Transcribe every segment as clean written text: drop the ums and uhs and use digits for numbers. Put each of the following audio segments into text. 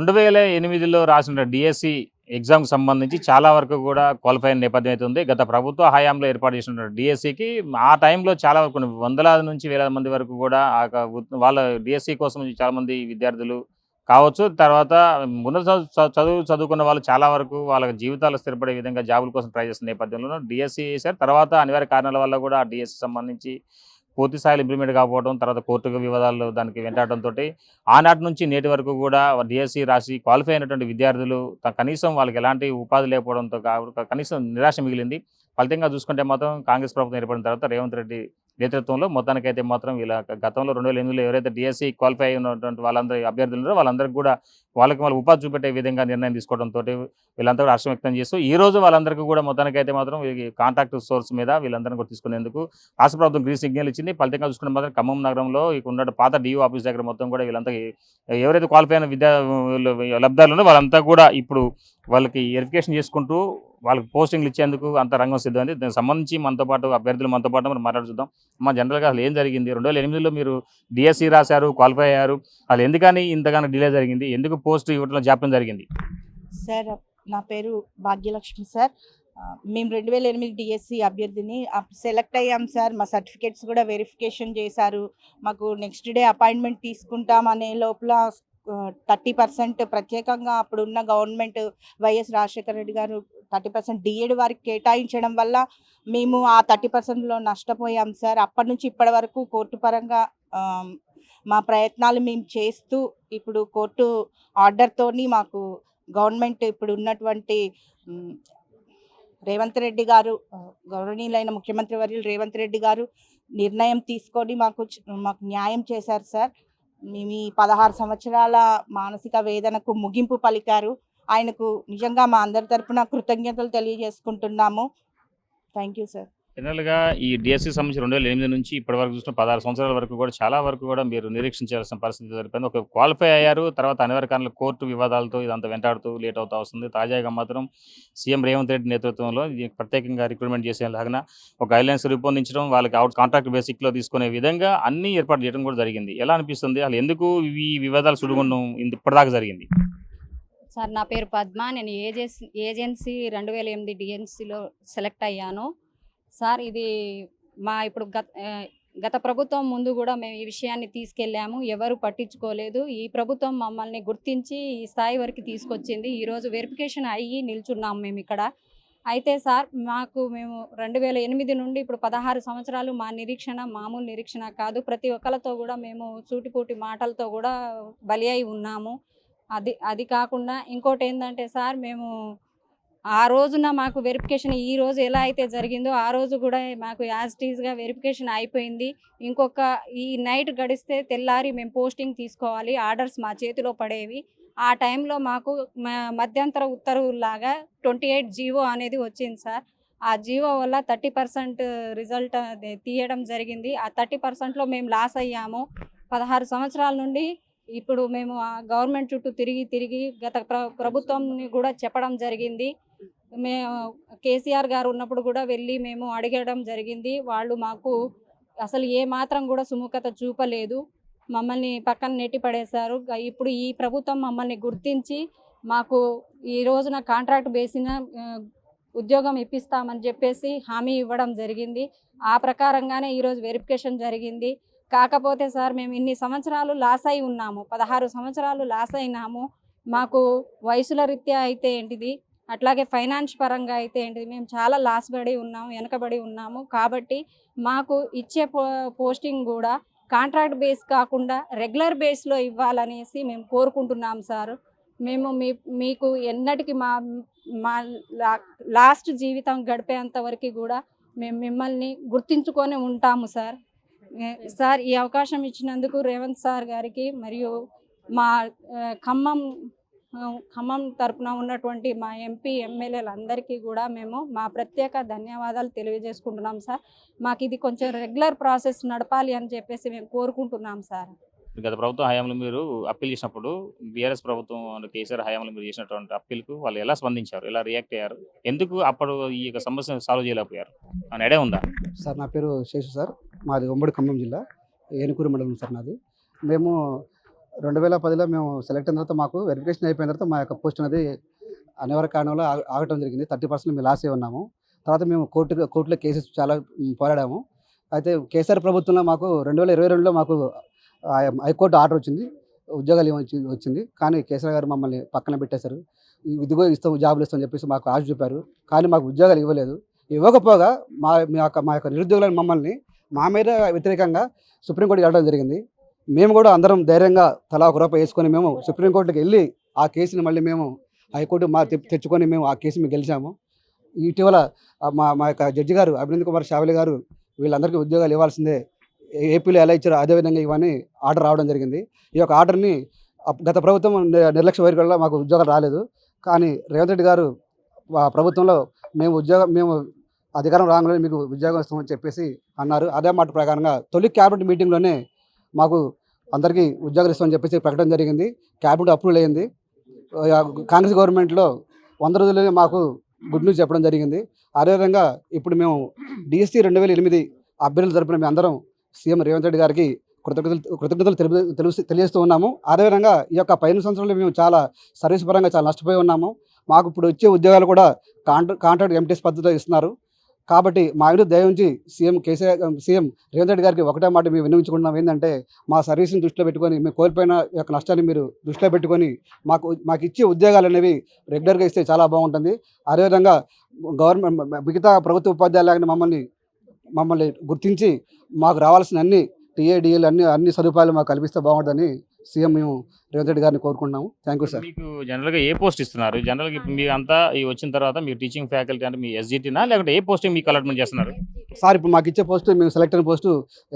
2008లో రాసిన డిఎస్సి ఎగ్జామ్కి సంబంధించి చాలా వరకు కూడా క్వాలిఫై అయిన నేపథ్యం అయితే ఉంది. గత ప్రభుత్వ హయాంలో ఏర్పాటు చేసినటువంటి డిఎస్సికి ఆ టైంలో చాలా వరకు వందలాది నుంచి వేలాది మంది వరకు కూడా వాళ్ళ డిఎస్సి కోసం చాలామంది విద్యార్థులు కావచ్చు. తర్వాత ఉన్నత చదువుకున్న వాళ్ళు చాలా వరకు వాళ్ళ జీవితాలు స్థిరపడే విధంగా జాబుల కోసం ట్రై చేసిన నేపథ్యంలో డిఎస్సి చేశారు. తర్వాత అనివార్య కారణాల వల్ల కూడా ఆ డిఎస్సి సంబంధించి పూర్తి స్థాయిలో ఇంప్లిమెంట్ కాకపోవడం, తర్వాత కోర్టు వివాదాలు దానికి వెంటాడడంతో ఆనాటి నుంచి నేటి వరకు కూడా డిఎస్సి రాసి క్వాలిఫై అయినటువంటి విద్యార్థులు కనీసం వాళ్ళకి ఎలాంటి ఉపాధి లేకపోవడంతో కనీసం నిరాశ మిగిలింది. ఫలితంగా చూసుకుంటే మాత్రం కాంగ్రెస్ ప్రభుత్వం ఏర్పడిన తర్వాత రేవంత్ రెడ్డి నేతృత్వంలో మొత్తానికైతే మాత్రం ఇలా గతంలో 2008లో ఎవరైతే డిఎస్సి క్వాలిఫై అయినటువంటి వాళ్ళందరూ అభ్యర్థులు ఉన్నారో వాళ్ళందరికీ కూడా వాళ్ళకి ఉపాధి చూపెట్టే విధంగా నిర్ణయం తీసుకోవడంతో వీళ్ళంతా కూడా హర్షం వ్యక్తం చేస్తూ ఈ రోజు వాళ్ళందరికీ కూడా మొత్తానికైతే మాత్రం కాంట్రాక్ట్ సోర్స్ మీద వీళ్ళందరినీ కూడా తీసుకునేందుకు రాష్ట్ర ప్రభుత్వం గ్రీన్ సిగ్నల్ ఇచ్చింది. ఫలితంగా చూసుకుంటే మాత్రం ఖమ్మం నగరంలో ఉన్న పాత డిఓ ఆఫీస్ దగ్గర మొత్తం కూడా వీళ్ళంతా ఎవరైతే క్వాలిఫై అయిన లబ్ధాలు ఉన్నారో వాళ్ళంతా కూడా ఇప్పుడు వాళ్ళకి వెరిఫికేషన్ చేసుకుంటూ వాళ్ళకి పోస్టింగ్లు ఇచ్చేందుకు అంత రంగం సిద్ధమైంది. దానికి సంబంధించి మనతో పాటు అభ్యర్థులు మనతో పాటు మనం మాట్లాడుతుందాం. జనరల్గా అసలు ఏం జరిగింది? 2008లో మీరు డిఎస్సి రాశారు, క్వాలిఫై అయ్యారు. అసలు ఎందుకని ఇంతగానో డిలే జరిగింది? ఎందుకు పోస్ట్ ఇవ్వడంలో జాప్యం జరిగింది? సార్, నా పేరు భాగ్యలక్ష్మి సార్. మేము 2008 డిఎస్సి అభ్యర్థిని సెలెక్ట్ అయ్యాం సార్. మా సర్టిఫికేట్స్ కూడా వెరిఫికేషన్ చేశారు. మాకు నెక్స్ట్ డే అపాయింట్మెంట్ తీసుకుంటాం అనే లోపల 30% ప్రత్యేకంగా అప్పుడున్న గవర్నమెంట్ వైఎస్ రాజశేఖర రెడ్డి గారు 30% డిఎడ్ వారికి కేటాయించడం వల్ల మేము ఆ 30%లో నష్టపోయాం సార్. అప్పటి నుంచి ఇప్పటి వరకు కోర్టు పరంగా మా ప్రయత్నాలు మేము చేస్తూ ఇప్పుడు కోర్టు ఆర్డర్తోని మాకు గవర్నమెంట్ ఇప్పుడు ఉన్నటువంటి రేవంత్ రెడ్డి గారు, గౌరవనీయులైన ముఖ్యమంత్రి వర్యులు రేవంత్ రెడ్డి గారు నిర్ణయం తీసుకొని మాకు న్యాయం చేశారు సార్. మేము ఈ 16 సంవత్సరాల మానసిక వేదనకు ముగింపు పలికారు. ఆయనకు నిజంగా మా అందరి తరపున కృతజ్ఞతలు తెలియజేసుకుంటున్నాము. Thank you sir. జనరల్గా ఈ డిఎస్సికి సంబంధించి 2008 నుంచి ఇప్పటి వరకు చూసిన 16 సంవత్సరాల వరకు కూడా చాలా వరకు కూడా మీరు నిరీక్షించాల్సిన పరిస్థితి జరిపింది. ఒక క్వాలిఫై అయ్యారు, తర్వాత అనివార్య కారణాలు కోర్టు వివాదాలతో ఇదంతా వెంటాడుతూ లేట్ అవుతూ వస్తుంది. తాజాగా మాత్రం సీఎం రేవంత్ రెడ్డి నేతృత్వంలో ప్రత్యేకంగా రిక్రూట్మెంట్ చేసేలాగా ఒక గైడ్లైన్స్ రూపొందించడం, వాళ్ళకి కాంట్రాక్ట్ బేసిక్లో తీసుకునే విధంగా అన్ని ఏర్పాటు చేయడం కూడా జరిగింది. ఎలా అనిపిస్తుంది? అసలు ఎందుకు ఈ వివాదాలు సుడిగుండం ఇప్పటిదాకా జరిగింది? సార్, నా పేరు పద్మ. నేను ఏజెన్సీ 2008 డిఎన్సీలో సెలెక్ట్ అయ్యాను సార్. ఇది మా ఇప్పుడు గత ప్రభుత్వం ముందు కూడా మేము ఈ విషయాన్ని తీసుకెళ్ళాము, ఎవరు పట్టించుకోలేదు. ఈ ప్రభుత్వం మమ్మల్ని గుర్తించి ఈ స్థాయి వరకు తీసుకొచ్చింది. ఈరోజు వెరిఫికేషన్ అయ్యి నిల్చున్నాము మేము ఇక్కడ. అయితే సార్, మేము 2008 నుండి ఇప్పుడు 16 సంవత్సరాలు మా నిరీక్షణ మామూలు నిరీక్షణ కాదు. ప్రతి ఒక్కరితో కూడా మేము సూటిపూటి మాటలతో కూడా బలి అయి ఉన్నాము. అది కాకుండా ఇంకోటి ఏంటంటే సార్, మేము ఆ రోజున మాకు వెరిఫికేషన్ ఈ రోజు ఎలా అయితే జరిగిందో ఆ రోజు కూడా మాకు యాజ్ టీజ్గా వెరిఫికేషన్ అయిపోయింది. ఈ నైట్ గడిస్తే తెల్లారి మేము పోస్టింగ్ తీసుకోవాలి, ఆర్డర్స్ మా చేతిలో పడేవి. ఆ టైంలో మాకు మధ్యంతర ఉత్తర్వులాగా 28 జీవో అనేది వచ్చింది సార్. ఆ జీవో వల్ల 30% రిజల్ట్ తీయడం జరిగింది. ఆ 30%లో మేము లాస్ అయ్యాము. 16 సంవత్సరాల నుండి ఇప్పుడు మేము ఆ గవర్నమెంట్ చుట్టూ తిరిగి గత ప్రభుత్వంని కూడా చెప్పడం జరిగింది. మేము కేసీఆర్ గారు ఉన్నప్పుడు కూడా వెళ్ళి మేము అడగడం జరిగింది. వాళ్ళు మాకు అసలు ఏ మాత్రం కూడా సుముఖత చూపలేదు, మమ్మల్ని పక్కన నెట్టి పడేశారు. ఇప్పుడు ఈ ప్రభుత్వం మమ్మల్ని గుర్తించి మాకు ఈ రోజున కాంట్రాక్ట్ బేసిన ఉద్యోగం ఇప్పిస్తామని చెప్పేసి హామీ ఇవ్వడం జరిగింది. ఆ ప్రకారంగానే ఈరోజు వెరిఫికేషన్ జరిగింది. కాకపోతే సార్, మేము ఇన్ని సంవత్సరాలు లాస్ అయి ఉన్నాము, 16 సంవత్సరాలు లాస్ అయినాము. మాకు వయసుల రీత్యా అయితే ఏంటిది, అట్లాగే ఫైనాన్స్ పరంగా అయితే ఏంటిది, మేము చాలా లాస్ పడి ఉన్నాము, వెనకబడి ఉన్నాము. కాబట్టి మాకు ఇచ్చే పోస్టింగ్ కూడా కాంట్రాక్ట్ బేస్ కాకుండా రెగ్యులర్ బేస్లో ఇవ్వాలనేసి మేము కోరుకుంటున్నాం సార్. మేము మీకు ఎన్నటికి మా లాస్ట్ జీవితం గడిపేంత వరకు కూడా మేము మిమ్మల్ని గుర్తించుకొని ఉంటాము సార్. సార్, ఈ అవకాశం ఇచ్చినందుకు రేవంత్ సార్ గారికి మరియు మా ఖమ్మం తరపున ఉన్నటువంటి మా ఎంపీ ఎమ్మెల్యేలందరికీ కూడా మేము మా ప్రత్యేక ధన్యవాదాలు తెలియజేసుకుంటున్నాం సార్. మాకు ఇది కొంచెం రెగ్యులర్ ప్రాసెస్ నడపాలి అని చెప్పేసి మేము కోరుకుంటున్నాం సార్. గత ప్రభుత్వం హయాంలో మీరు అప్పీల్ చేసినప్పుడు బీఆర్ఎస్ ప్రభుత్వం కేసీఆర్ హయాంలో మీరు చేసినటువంటి అప్పీల్కు వాళ్ళు ఎలా స్పందించారు, ఎలా రియాక్ట్ అయ్యారు, ఎందుకు అప్పుడు ఈ యొక్క సమస్యను సాల్వ్ చేయలేకపోయారు అని ఐడియా ఉందా? సార్, నా పేరు శేషు సార్. మాది ఉమ్మడి ఖమ్మం జిల్లా ఏనుకూరు మండలం సార్. నాది మేము 2010లో మేము సెలెక్ట్ అయిన తర్వాత మాకు వెరిఫికేషన్ అయిపోయిన తర్వాత మా యొక్క పోస్ట్ అనేది అనివార్య కారణంలో ఆగటం జరిగింది. 30% మేము లాస్ అయి ఉన్నాము. తర్వాత మేము కోర్టులో కేసెస్ చాలా పోరాడాము. అయితే కేసీఆర్ ప్రభుత్వంలో మాకు 2022లో మాకు హైకోర్టు ఆర్డర్ వచ్చింది, ఉద్యోగాలు వచ్చింది. కానీ కేసీఆర్ గారు మమ్మల్ని పక్కన పెట్టేశారు. ఇదిగో ఇస్తాం, జాబులు ఇస్తామని చెప్పేసి మాకు ఆశ చూపారు. కానీ మాకు ఉద్యోగాలు ఇవ్వలేదు. ఇవ్వకపోగా మా యొక్క నిరుద్యోగులను మమ్మల్ని మా మీద వ్యతిరేకంగా సుప్రీంకోర్టుకి వెళ్ళడం జరిగింది. మేము కూడా అందరం ధైర్యంగా తలా ఒక రూపాయి వేసుకొని మేము సుప్రీంకోర్టుకి వెళ్ళి ఆ కేసుని మళ్ళీ మేము హైకోర్టు తెచ్చుకొని మేము ఆ కేసు మేము గెలిచాము. ఇటీవల మా యొక్క జడ్జి గారు అభినంద్ కుమార్ షావలి గారు వీళ్ళందరికీ ఉద్యోగాలు ఇవ్వాల్సిందే, ఏపీలో ఎలా ఇచ్చారో అదేవిధంగా ఇవన్నీ ఆర్డర్ రావడం జరిగింది. ఈ యొక్క ఆర్డర్ని గత ప్రభుత్వం నిర్లక్ష్య వైఖరిలో మాకు ఉద్యోగాలు రాలేదు. కానీ రేవంత్ రెడ్డి గారు ప్రభుత్వంలో మేము అధికారం రాగానే మీకు ఉద్యోగం ఇస్తామని చెప్పేసి అన్నారు. అదే మాట ప్రకారంగా తొలి క్యాబినెట్ మీటింగ్లోనే మాకు అందరికీ ఉద్యోగాలు ఇస్తామని చెప్పేసి ప్రకటన జరిగింది. క్యాబినెట్ అప్రూవల్ అయ్యింది. కాంగ్రెస్ గవర్నమెంట్లో 100 రోజుల్లోనే మాకు గుడ్ న్యూస్ చెప్పడం జరిగింది. అదేవిధంగా ఇప్పుడు మేము డిఎస్సి 2008 అభ్యర్థుల తరపున మేము అందరం సీఎం రేవంత్ రెడ్డి గారికి కృతజ్ఞతలు తెలియజేస్తూ ఉన్నాము. అదేవిధంగా ఈ యొక్క 15 సంవత్సరాలు మేము చాలా సర్వీస్ పరంగా చాలా నష్టపోయి ఉన్నాము. మాకు ఇప్పుడు వచ్చే ఉద్యోగాలు కూడా కాంట్రాక్ట్ ఎంటీఎస్ పద్ధతిలో ఇస్తున్నారు. కాబట్టి మా మీద దయించి సీఎం రేవంత్ రెడ్డి గారికి ఒకటే మాట మేము విన్నవించుకుంటున్నాం, ఏంటంటే మా సర్వీస్ని దృష్టిలో పెట్టుకొని మేము కోల్పోయిన యొక్క నష్టాన్ని మీరు దృష్టిలో పెట్టుకొని మాకు ఇచ్చే ఉద్యోగాలు అనేవి రెగ్యులర్గా ఇస్తే చాలా బాగుంటుంది. అదేవిధంగా మిగతా ప్రభుత్వ ఉపాధ్యాయులు మమ్మల్ని గుర్తించి మాకు రావాల్సిన అన్ని టీఏడిఎల్ అన్ని సదుపాయాలు మాకు కల్పిస్తే బాగుంటుందని సీఎం మేము రేవంత్ రెడ్డి గారిని కోరుకుంటున్నాము. Thank you sir. మీకు జనరల్గా ఏ పోస్ట్ ఇస్తున్నారు? జనరల్గా ఇప్పుడు మీరు అంతా ఈ వచ్చిన తర్వాత మీరు టీచింగ్ ఫ్యాకల్టీ అంటే మీ ఎస్జిటీనా లేకపోతే ఏ పోస్టింగ్ మీకు అలాట్మెంట్ చేస్తున్నారు? సార్ ఇప్పుడు మాకు ఇచ్చే పోస్టు మేము సెలెక్ట్ అయిన post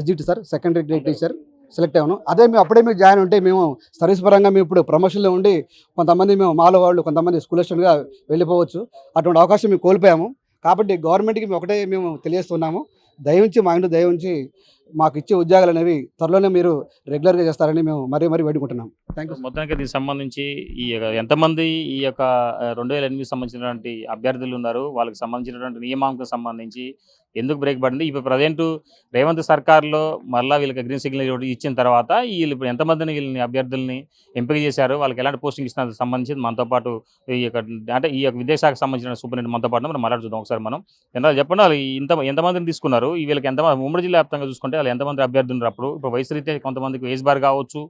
SGT sir, secondary grade teacher select అయ్యాను. అదే మేము అప్పుడే మీకు జాయిన్ ఉంటే మేము సర్వీస్ పరంగా మేము ఇప్పుడు ప్రమోషన్లో ఉండి కొంతమంది మేము మాలో వాళ్ళు కొంతమంది స్కూల్ అసిస్టెంట్గా వెళ్ళిపోవచ్చు. అటువంటి అవకాశం మేము కోల్పోయాము. కాబట్టి గవర్నమెంట్కి మేము ఒకటే మేము తెలియజేస్తున్నాము, దయవుంచి మా ఇంట్లో దయవుంచి మాకు ఇచ్చే ఉద్యోగాలు అనేవి త్వరలోనే మీరు రెగ్యులర్గా చేస్తారని మేము మరీ వేడుకుంటున్నాం. Thank you. మొత్తానికి దీనికి సంబంధించి ఈ ఎంతమంది ఈ యొక్క 2008 సంబంధించినటువంటి అభ్యర్థులు ఉన్నారు, వాళ్ళకి సంబంధించినటువంటి నియామకం సంబంధించి ఎందుకు బ్రేక్ పడింది, ఇప్పుడు ప్రజెంట్ రేవంత్ సర్కార్లో మళ్ళీ వీళ్ళకి గ్రీన్ సిగ్నల్ ఇచ్చిన తర్వాత వీళ్ళు ఇప్పుడు ఎంతమందిని వీళ్ళని అభ్యర్థుల్ని ఎంపిక చేశారు, వాళ్ళకి ఎలాంటి పోస్టింగ్ ఇస్తున్న సంబంధించి మనతో పాటు ఈ యొక్క ఈ యొక్క విద్యాశాఖకు సంబంధించిన సూపరింటెండెంట్ మనతో పాటు మనం మాట్లాడుతుందాం. ఒకసారి మనం చెప్పండి, వాళ్ళు ఎంతమందిని తీసుకున్నారు, వీళ్ళకి ఎంతమంది ఉమ్మడి జిల్లా వ్యాప్తంగా చూసుకుంటే వాళ్ళు ఎంతమంది అభ్యర్థులు ఉన్నారు? అప్పుడు ఇప్పుడు వయసు రీత్యా కొంతమందికి ఏజ్ బార్ కావచ్చు,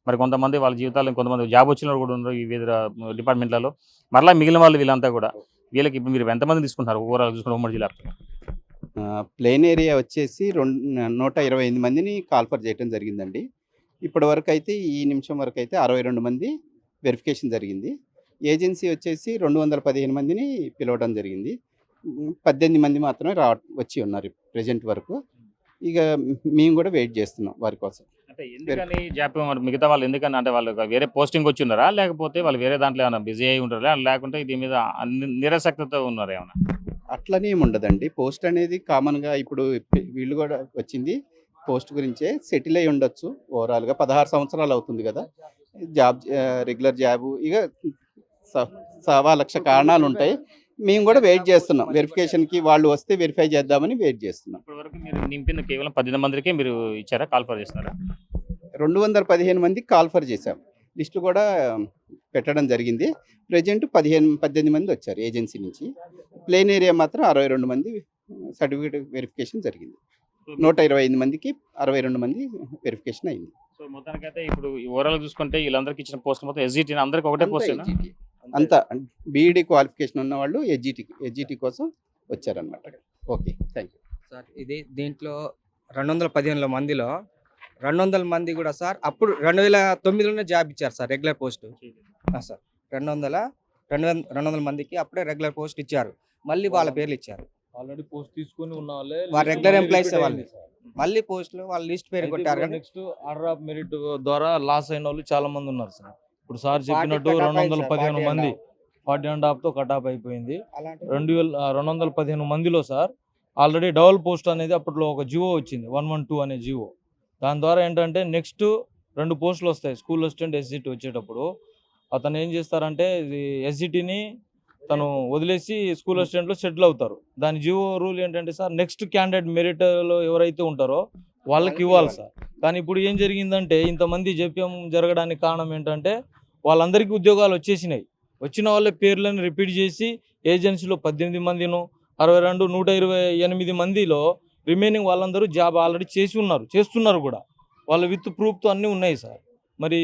మరి కొంతమంది వాళ్ళ జీవితాల్లో కొంతమంది జాబ్ వచ్చిన వాళ్ళు కూడా ఉన్నారు ఈ వివిధ డిపార్ట్మెంట్లలో. మరలా మిగిలిన వాళ్ళు వీళ్ళంతా కూడా వీళ్ళకి ఇప్పుడు మీరు ఎంతమంది తీసుకుంటున్నారు ఓవరాల్ చూసుకుంటే ఉమ్మడి జిల్లా? ప్లెయిన్ ఏరియా వచ్చేసి 128 మందిని కాల్ఫర్ చేయడం జరిగిందండి. ఇప్పటి వరకు అయితే ఈ నిమిషం వరకు అయితే 62 మంది వెరిఫికేషన్ జరిగింది. ఏజెన్సీ వచ్చేసి 215 మందిని పిలవడం జరిగింది. 18 మంది మాత్రమే వచ్చి ఉన్నారు ప్రజెంట్ వరకు. ఇక మేము కూడా వెయిట్ చేస్తున్నాం వారి కోసం. అంటే ఎందుకని జాప్యం? మిగతా వాళ్ళు ఎందుకని అంటే వాళ్ళు వేరే పోస్టింగ్ వచ్చి ఉన్నారా, లేకపోతే వాళ్ళు వేరే దాంట్లో ఏమైనా బిజీ అయి ఉంటారా, లేకుంటే దీని మీద నిరాసక్తతో ఉన్నారా ఏమైనా? అట్లనే ఏమి ఉండదండి. పోస్ట్ అనేది కామన్గా ఇప్పుడు వీళ్ళు కూడా వచ్చింది పోస్ట్ గురించే, సెటిల్ అయి ఉండొచ్చు. ఓవరాల్గా 16 సంవత్సరాలు అవుతుంది కదా జాబ్, రెగ్యులర్ జాబు. ఇక 1,00,000 కారణాలు ఉంటాయి. మేము కూడా వెయిట్ చేస్తున్నాం, వెరిఫికేషన్కి వాళ్ళు వస్తే వెరిఫై చేద్దామని వెయిట్ చేస్తున్నాం. ఇప్పటివరకు మీరు నింపిన కేవలం 18 మందికే మీరు ఇచ్చారా, కాల్ఫర్ చేస్తారా? 215 మందికి కాల్ఫర్ చేశాం. లిస్టు కూడా పెట్టడం జరిగింది. ప్రజెంట్ 18 మంది వచ్చారు ఏజెన్సీ నుంచి. ప్లెయిన్ ఏరియా మాత్రం 62 మంది సర్టిఫికేట్ వెరిఫికేషన్ జరిగింది. 125 మందికి 62 మంది వెరిఫికేషన్ అయింది. సో మొత్తానికైతే ఇప్పుడు ఓవరాల్ చూసుకుంటే వీళ్ళందరికీ ఇచ్చిన పోస్ట్ మొత్తం ఎస్జిటి అందరికీ ఒకటే పోస్ట్ అంతా బీఈడి క్వాలిఫికేషన్ ఉన్న వాళ్ళు ఎస్జిటి కోసం వచ్చారనమాట. Okay, thank you sir. దీంట్లో 215 మందిలో 200 మంది కూడా సార్ అప్పుడు 2009లోనే జాబ్ ఇచ్చారు సార్, రెగ్యులర్ పోస్ట్ సార్. 200 మందికి అప్పుడే రెగ్యులర్ పోస్ట్ ఇచ్చారు. మళ్ళీ వాళ్ళ పేర్లు ఇచ్చారు. ఆల్రెడీ పోస్ట్ తీసుకొని ఉన్న వాళ్ళే వాళ్ళ రెగ్యులర్ ఎంప్లాయీస్ వాళ్ళు మళ్ళీ పోస్టులు వాళ్ళ లిస్ట్ పేరు కొట్టారు. నెక్స్ట్ ఆర్డర్ ఆఫ్ మెరిట్ ద్వారా లాస్ అయిన వాళ్ళు చాలా మంది ఉన్నారు సార్. ఇప్పుడు సార్ చెప్పినట్టు 215 మంది 40.5తో కట్ ఆఫ్ అయిపోయింది. 215 మందిలో సార్ ఆల్రెడీ డబుల్ పోస్ట్ అనేది అప్పట్లో ఒక జివో వచ్చింది, 112 అనే జివో. దాని ద్వారా ఏంటంటే నెక్స్ట్ 2 పోస్టులు వస్తాయి స్కూల్ అసిస్టెంట్ ఎస్జిటి వచ్చేటప్పుడు. అతను ఏం చేస్తారంటే ఎస్జిటిని తను వదిలేసి స్కూల్ అసిస్టెంట్లో సెటిల్ అవుతారు. దాని జియో రూల్ ఏంటంటే సార్, నెక్స్ట్ క్యాండిడేట్ మెరిట్లో ఎవరైతే ఉంటారో వాళ్ళకి ఇవ్వాలి సార్. కానీ ఇప్పుడు ఏం జరిగిందంటే ఇంతమంది జప్యం జరగడానికి కారణం ఏంటంటే వాళ్ళందరికీ ఉద్యోగాలు వచ్చేసినాయి. వచ్చిన వాళ్ళ పేర్లను రిపీట్ చేసి ఏజెన్సీలో 18 మందిను 62 128 మందిలో రిమైనింగ్ వాళ్ళందరూ జాబ్ ఆల్రెడీ చేస్తున్నారు కూడా. వాళ్ళ విత్ ప్రూఫ్తో అన్నీ ఉన్నాయి సార్. మరి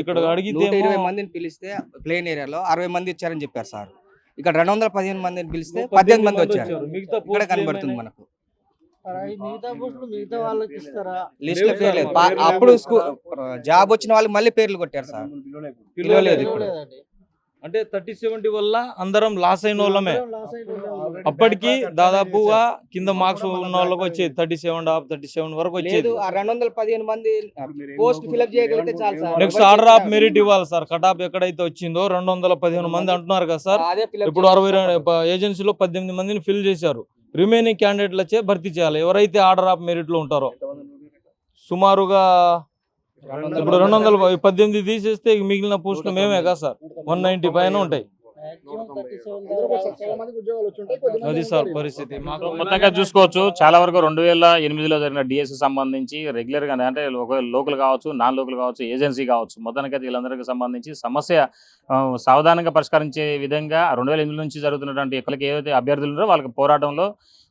ఇక్కడ అడిగితే 120 మందిని పిలిస్తే ప్లేన్ ఏరియాలో 60 మంది వచ్చారని చెప్పారు సార్. ఇక్కడ 215 మందిని పిలిస్తే 18 మంది వచ్చారు. మిగతా ఇక్కడ కనబడుతుంది మనకు లిస్ట్ లో లేవు పేరు సార్, లేదు. పేర్లు అప్పుడు లేవు. జాబ్ వచ్చిన వాళ్ళకి మళ్ళీ పేర్లు కొట్టారు సార్. పిలవలేదు ఇప్పుడు. అంటే 30-70 వల్ల అందరం లాస్ అయిన వాళ్ళమే. అప్పటికి దాదాపుగా కింద మార్క్స్ ఉన్న వాళ్ళకి వచ్చేది 37 వరకు వచ్చేది. లేదు, ఆ 215 మంది పోస్ట్ ఫిల్అప్ చేయగలిగితే చాలు sir. Next order of merit ఇవ్వాలి సార్. కటాప్ ఎక్కడైతే వచ్చిందో 215 మంది అంటున్నారు కదా సార్. అదే fill up ఇప్పుడు 62 ఏజెన్సీలో 18 మందిని ఫిల్ చేశారు. రిమైనింగ్ క్యాండిడేట్లచే భర్తీ చేయాలి ఎవరైతే ఆర్డర్ ఆఫ్ మెరిట్ లో ఉంటారో. సుమారుగా ఇప్పుడు 218 తీసేస్తే మిగిలిన పోస్టులు మేమే కదా సార్. 190 పైన ఉంటాయి. అది సార్ పరిస్థితి. మొత్తంగా చూసుకోవచ్చు చాలా వరకు 2008లో జరిగిన డిఎస్సి సంబంధించి రెగ్యులర్ గా అంటే లోకల్ కావచ్చు, నాన్ లోకల్ కావచ్చు, ఏజెన్సీ కావచ్చు, మొత్తానికైతే వీళ్ళందరికీ సంబంధించి సమస్య సావధానంగా పరిష్కరించే విధంగా 2008 నుంచి జరుగుతున్నటువంటి ఎక్కడికి ఏదైతే అభ్యర్థులు ఉన్నారో వాళ్ళకి పోరాటంలో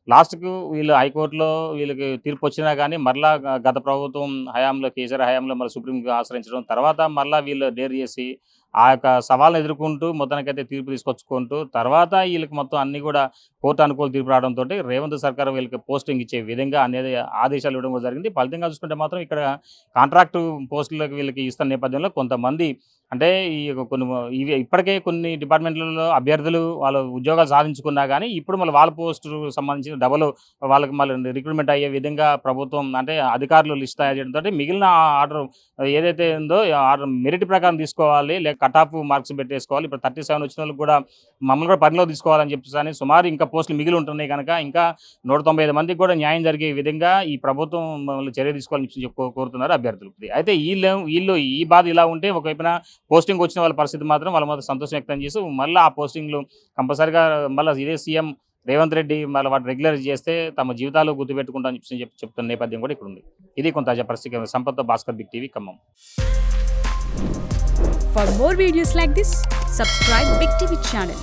లాస్ట్కు వీళ్ళు హైకోర్టులో వీళ్ళకి తీర్పు వచ్చినా కానీ మరలా గత ప్రభుత్వం హయాంలో కేసీఆర్ హయాంలో మళ్ళీ సుప్రీంకి ఆశ్రయించడం తర్వాత మళ్ళీ వీళ్ళు డేర్ చేసి ఆ యొక్క సవాళ్ళను ఎదుర్కొంటూ మొత్తానికైతే తీర్పు తీసుకొచ్చుకుంటూ తర్వాత వీళ్ళకి మొత్తం అన్ని కూడా కోర్టు అనుకూల తీర్పు రావడంతో రేవంత్ సర్కార్ వీళ్ళకి పోస్టింగ్ ఇచ్చే విధంగా అనేది ఆదేశాలు ఇవ్వడం కూడా జరిగింది. ఫలితంగా చూసుకుంటే మాత్రం ఇక్కడ కాంట్రాక్టు పోస్టులకు వీళ్ళకి ఇస్తున్న నేపథ్యంలో కొంతమంది అంటే ఈ ఇవి ఇప్పటికే కొన్ని డిపార్ట్మెంట్లలో అభ్యర్థులు వాళ్ళు ఉద్యోగాలు సాధించుకున్నా కానీ ఇప్పుడు మళ్ళీ వాళ్ళ పోస్టు సంబంధించిన డబల్ వాళ్ళకి మళ్ళీ రిక్రూట్మెంట్ అయ్యే విధంగా ప్రభుత్వం అంటే అధికారులు లిస్ట్ తయారు చేయడంతో మిగిలిన ఆర్డర్ ఏదైతే ఉందో ఆర్డర్ మెరిట్ ప్రకారం తీసుకోవాలి, లేక కట్ ఆఫ్ మార్క్స్ పెట్టేసుకోవాలి. ఇప్పుడు 37 వచ్చిన వాళ్ళకి కూడా మమ్మల్ని కూడా పరిలో తీసుకోవాలని చెప్పేసి సుమారు ఇంకా పోస్టులు మిగిలి ఉంటున్నాయి కనుక ఇంకా 195 మందికి కూడా న్యాయం జరిగే విధంగా ఈ ప్రభుత్వం మమ్మల్ని చర్య తీసుకోవాలని చెప్పి కోరుతున్నారు అభ్యర్థులు. అయితే వీళ్ళు ఈ బాధ ఇలా ఉంటే ఒకవైపున పోస్టింగ్ వచ్చిన వాళ్ళ పరిస్థితి మాత్రం వాళ్ళ మాత్రం సంతోషం వ్యక్తం చేస్తూ మళ్ళీ ఆ పోస్టింగ్లు కంపల్సరిగా మళ్ళీ ఇదే సీఎం రేవంత్ రెడ్డి మళ్ళీ వాటి రెగ్యులర్ చేస్తే తమ జీవితాలు గుర్తుపెట్టుకుంటామని చెప్పి చెప్తున్న నేపథ్యం కూడా ఇక్కడ ఉంది. ఇది కొంత తాజా పరిస్థితి. Sampath Bhaskar, big TV, Khammam. For more videos like this, subscribe Big TV channel.